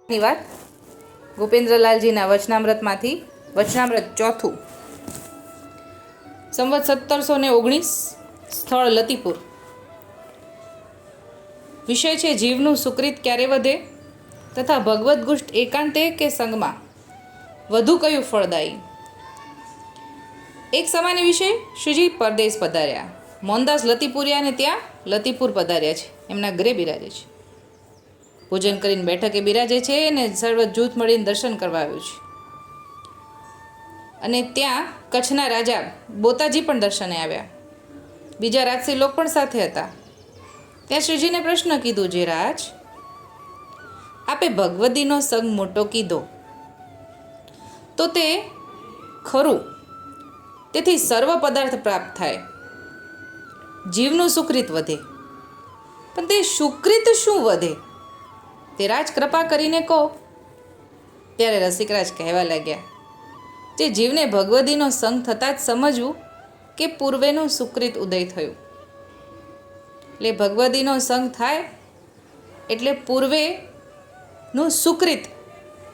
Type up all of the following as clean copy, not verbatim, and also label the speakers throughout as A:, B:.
A: ની વાત ગોપેન્દ્રલાલજીના વચનામૃતમાંથી વચનામૃત ચોથું, સંવત 1719, સ્થળ લતીપુર. વિષય છે જીવનું સુકૃત ક્યારે વધે તથા ભગવદ્ ગુષ્ટ એકાંતે કે સંગમાં વધુ કયું ફળદાયી. એક સમયનો વિષય. શ્રીજી પરદેશ પધાર્યા. મોહનદાસ લતીપુરિયાને ત્યાં લતીપુર પધાર્યા છે, એમના ઘરે બિરાજે છે. ભોજન કરીને બેઠકે બિરાજે છે અને સર્વ જૂથ મળીને દર્શન કરવા આવ્યું છે. અને ત્યાં કચ્છના રાજા બોતાજી પણ દર્શને આવ્યા. બીજા રાજસી લોકો પણ સાથે હતા. ત્યાં શ્રીજીને પ્રશ્ન કીધું, જે રાજ, આપે ભગવદીનો સંગ મોટો કીધો તો તે ખરું, તેથી સર્વ પદાર્થ પ્રાપ્ત થાય, જીવનું સુકૃત વધે, પણ તે સુકૃત શું વધે તે રાજ કૃપા કરીને કહો. ત્યારે રસિકરાજ કહેવા લાગ્યા, જે જીવને ભગવદીનો સંગ થતાં જ સમજવું કે પૂર્વેનું સુકૃત ઉદય થયું. એટલે ભગવદીનો સંગ થાય એટલે પૂર્વેનું સુકૃત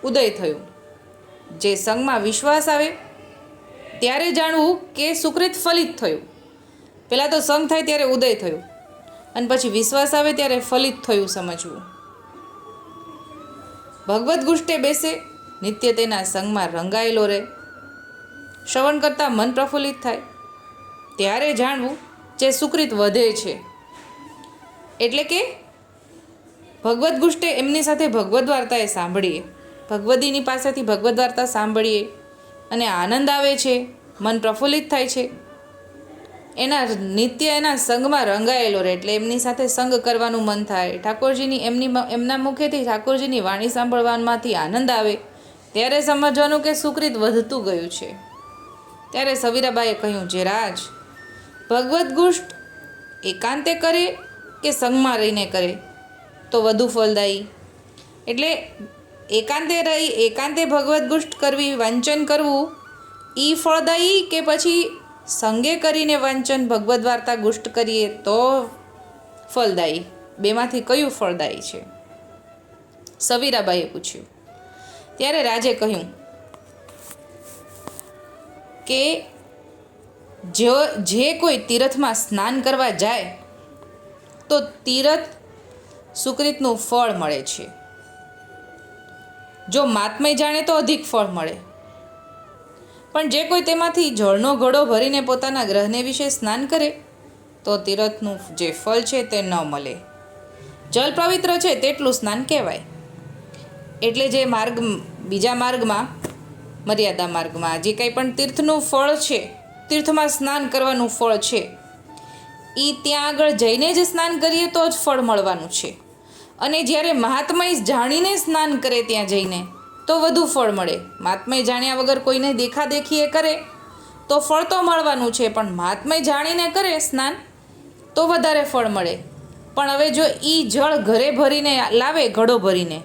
A: ઉદય થયું. જે સંગમાં વિશ્વાસ આવે ત્યારે જાણવું કે સુકૃત ફલિત થયું. પહેલાં તો સંગ થાય ત્યારે ઉદય થયું, અને પછી વિશ્વાસ આવે ત્યારે ફલિત થયું સમજવું. ભગવદ્ ગુષ્ટે બેસે, નિત્ય તેના સંગમાં રંગાયેલો રહે, શ્રવણ કરતાં મન પ્રફુલ્લિત થાય, ત્યારે જાણવું જે સુકૃત વધે છે. એટલે કે ભગવદ્ ગુષ્ટે એમની સાથે ભગવદ્ વાર્તાએ સાંભળીએ, ભગવદીની પાસેથી ભગવદ્ વાર્તા સાંભળીએ અને આનંદ આવે છે, મન પ્રફુલ્લિત થાય છે. એના નિત્ય એના સંગમાં રંગાયેલો રહે, એટલે એમની સાથે સંગ કરવાનું મન થાય. ઠાકોરજીની એમના મુખેથી ઠાકોરજીની વાણી સાંભળવામાંથી આનંદ આવે, ત્યારે સમજવાનું કે સુકૃત વધતું ગયું છે. ત્યારે સવીરાબાઈએ કહ્યું, જે રાજ, ભગવદ્ ગુષ્ટ એકાંતે કરે કે સંગમાં રહીને કરે તો વધુ ફલદાયી. એટલે એકાંતે ભગવદ્ ગુષ્ટ કરવી, વાંચન કરવું, એ ફળદાયી કે પછી સંગે કરીને વાંચન ભગવદ્ વાર્તા ગુષ્ટ કરીએ તો ફળદાયી? બેમાંથી કયું ફળદાયી છે? સવીરાબાઈએ પૂછ્યું. ત્યારે રાજે કહ્યું કે જે કોઈ તીર્થમાં સ્નાન કરવા જાય તો તીર્થ સુકૃતનું ફળ મળે છે. જો મહાત્મય જાણે તો અધિક ફળ મળે, પણ જે કોઈ તેમાંથી જળનો ઘડો ભરીને પોતાના ગ્રહને વિશે સ્નાન કરે તો તીર્થનું જે ફળ છે તે ન મળે. જલ પવિત્ર છે તેટલું સ્નાન કહેવાય. એટલે જે બીજા માર્ગમાં, મર્યાદા માર્ગમાં જે કંઈ પણ તીર્થનું ફળ છે, તીર્થમાં સ્નાન કરવાનું ફળ છે, એ ત્યાં આગળ જઈને જ સ્નાન કરીએ તો જ ફળ મળવાનું છે. અને જ્યારે મહાત્મય જાણીને સ્નાન કરે ત્યાં જઈને તો વધુ ફળ મળે. મહાત્મય જાણ્યા વગર કોઈને દેખાદેખીએ કરે તો ફળ તો મળવાનું છે, પણ મહાત્મય જાણીને કરે સ્નાન તો વધારે ફળ મળે. પણ હવે જો એ જળ ઘરે ભરીને લાવે, ઘડો ભરીને,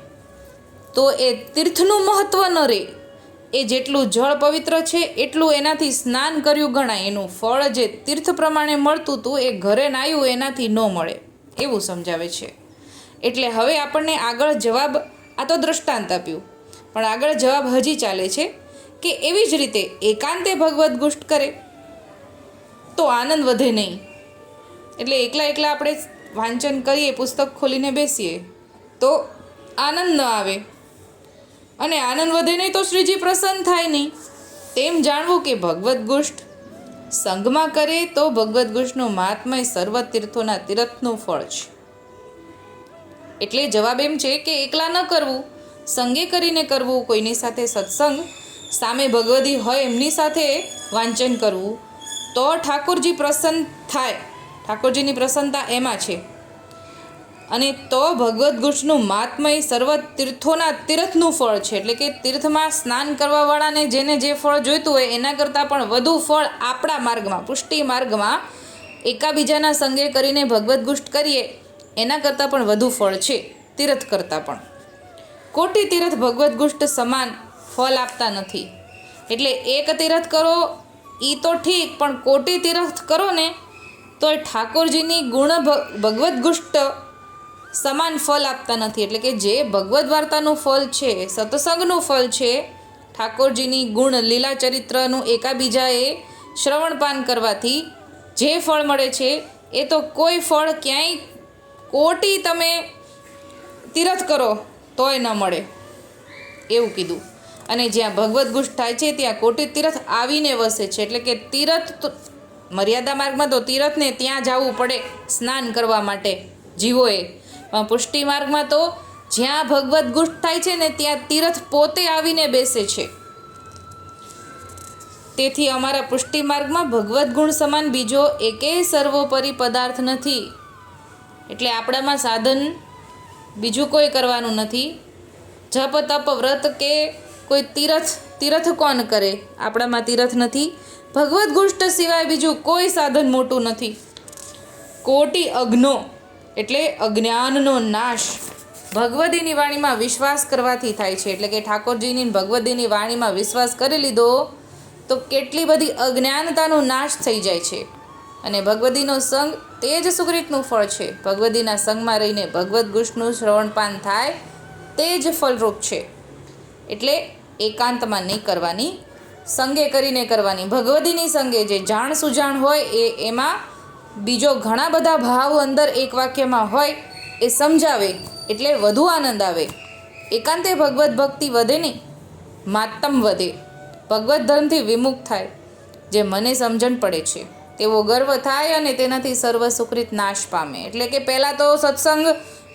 A: તો એ તીર્થનું મહત્ત્વ ન રહે. એ જેટલું જળ પવિત્ર છે એટલું એનાથી સ્નાન કર્યું ગણાય. એનું ફળ જે તીર્થ પ્રમાણે મળતું હતું એ ઘરે નાયું એનાથી ન મળે, એવું સમજાવે છે. એટલે હવે આપણને આગળ જવાબ, આ તો દ્રષ્ટાંત આપ્યું, પણ આગળ જવાબ હજી ચાલે છે કે એવી જ રીતે એકાંતે ભગવદ્ ગુષ્ટ કરે તો આનંદ વધે નહીં. એટલે એકલા આપણે વાંચન કરીએ, પુસ્તક ખોલીને બેસીએ તો આનંદ ન આવે, અને આનંદ વધે નહીં તો શ્રીજી પ્રસન્ન થાય નહીં. તેમ જાણવું કે ભગવદ્ ગુષ્ટ સંગમાં કરે તો ભગવદ્ ગુષ્ટનું મહાત્મય સર્વ તીર્થોના તીર્થનું ફળ છે. એટલે જવાબ એમ છે કે એકલા ન કરવું, સંગે કરીને કરવું. કોઈની સાથે સત્સંગ, સામે ભગવદી હોય એમની સાથે વાંચન કરવું તો ઠાકોરજી પ્રસન્ન થાય. ઠાકોરજીની પ્રસન્નતા એમાં છે. અને તો ભગવદ્ ગુષ્ટનું મહાત્મય સર્વ તીર્થોના તીર્થનું ફળ છે. એટલે કે તીર્થમાં સ્નાન કરવાવાળાને જેને જે ફળ જોઈતું હોય એના કરતાં પણ વધુ ફળ આપણા માર્ગમાં, પુષ્ટિ માર્ગમાં એકાબીજાના સંગે કરીને ભગવદ્ ગુષ્ટ કરીએ એના કરતાં પણ વધુ ફળ છે, તીર્થ કરતાં પણ. કોટી તીર્થ ભગવદ્ ગુષ્ટ સમાન ફળ આપતા નથી. એટલે એક તીર્થ કરો એ તો ઠીક, પણ કોટી તીર્થ કરો ને તો એ ઠાકોરજીની ગુણ ભગવદ્ ગુષ્ટ સમાન ફળ આપતા નથી. એટલે કે જે ભગવદ્ વાર્તાનું ફળ છે, સત્સંગનું ફળ છે, ઠાકોરજીની ગુણ લીલા ચરિત્રનું એકાબીજાએ શ્રવણપાન કરવાથી જે ફળ મળે છે એ તો કોઈ ફળ ક્યાંય કોટી તમે તીર્થ કરો તોય ન મળે એવું કીધું. અને જ્યાં ભગવદ્ ગુષ્ટ થાય છે ત્યાં કોટી તીર્થ આવીને વસે છે. એટલે કે તીર્થ મર્યાદા માર્ગમાં તો તીર્થને ત્યાં જવું પડે સ્નાન કરવા માટે જીવોએ. પુષ્ટિ માર્ગમાં તો જ્યાં ભગવદ્ ગુષ્ટ થાય છે ને ત્યાં તીર્થ પોતે આવીને બેસે છે. તેથી અમારા પુષ્ટિ માર્ગમાં ભગવદ્ ગુણ સમાન બીજો એકેય સર્વોપરી પદાર્થ નથી. એટલે આપણામાં સાધન બીજું કોઈ કરવાનું નથી. જપ તપ વ્રત કે કોઈ તીર્થ કોણ કરે? આપણામાં તીર્થ નથી. ભગવદ્ ગુષ્ટ સિવાય બીજું કોઈ સાધન મોટું નથી. કોટી અજ્ઞો એટલે અજ્ઞાનનો નાશ ભગવદીની વાણીમાં વિશ્વાસ કરવાથી થાય છે. એટલે કે ઠાકોરજીની ભગવદીની વાણીમાં વિશ્વાસ કરી લીધો તો કેટલી બધી અજ્ઞાનતાનો નાશ થઈ જાય છે. અને ભગવદીનો સંગ તે જ સુકૃતનું ફળ છે. ભગવદીના સંગમાં રહીને ભગવદ્ ગુષ્ટનું શ્રવણપાન થાય તે જ ફળરૂપ છે. એટલે એકાંતમાં નહીં કરવાની, સંગે કરીને કરવાની. ભગવદીની સંગે જે જાણ સુજાણ હોય એમાં બીજો ઘણા બધા ભાવ અંદર એક વાક્યમાં હોય એ સમજાવે એટલે વધુ આનંદ આવે. એકાંતે ભગવદ્ ભક્તિ વધે નહીં, માતમ વધે. ભગવદ્ ધર્મથી વિમુખ થાય. જે મને સમજણ પડે છે તેવો ગર્વ થાય અને તેનાથી સર્વ સુકૃત નાશ પામે. એટલે કે પહેલાં તો સત્સંગ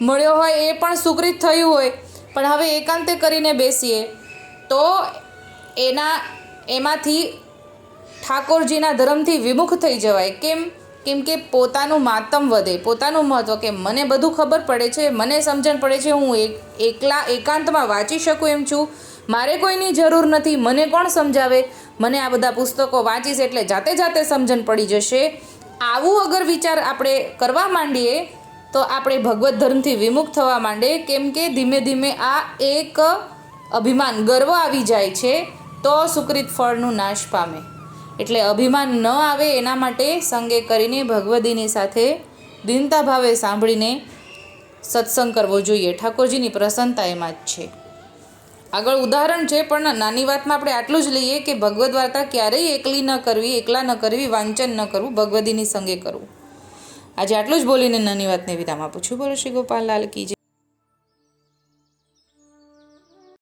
A: મળ્યો હોય એ પણ સુકૃત થયું હોય, પણ હવે એકાંતે કરીને બેસીએ તો એમાંથી ઠાકોરજીના ધર્મથી વિમુખ થઈ જવાય. કેમ કે પોતાનું માતમ વધે, પોતાનું મહત્ત્વ, કે મને બધું ખબર પડે છે, મને સમજણ પડે છે, હું એકલા એકાંતમાં વાંચી શકું એમ છું, મારે કોઈની જરૂર નથી, મને કોણ સમજાવે, મને આ બધા પુસ્તકો વાંચીશ એટલે જાતે જાતે સમજણ પડી જશે. આવું અગર વિચાર આપણે કરવા માંડીએ તો આપણે ભગવદ્ ધર્મથી વિમુખ થવા માંડે. કેમ કે ધીમે ધીમે આ એક અભિમાન, ગર્વ આવી જાય છે તો સુકૃત ફળનું નાશ પામે. એટલે અભિમાન ન આવે એના માટે સંગે કરીને ભગવદીની સાથે દીનતા ભાવે સાંભળીને સત્સંગ કરવો જોઈએ. ઠાકોરજીની પ્રસન્નતા એમાં જ છે. આગળ ઉદાહરણ છે, પણ નાની વાતમાં આપણે આટલું જ લઈએ કે ભગવદ્ વાર્તા ક્યારેય એકલા ન કરવી, વાંચન ન કરવું, ભગવદીની સંગે કરવું. આજે આટલું જ બોલીને નાની વાતને વિરામ આપું છું. બોલો શ્રી ગોપાલ લાલ કી જય.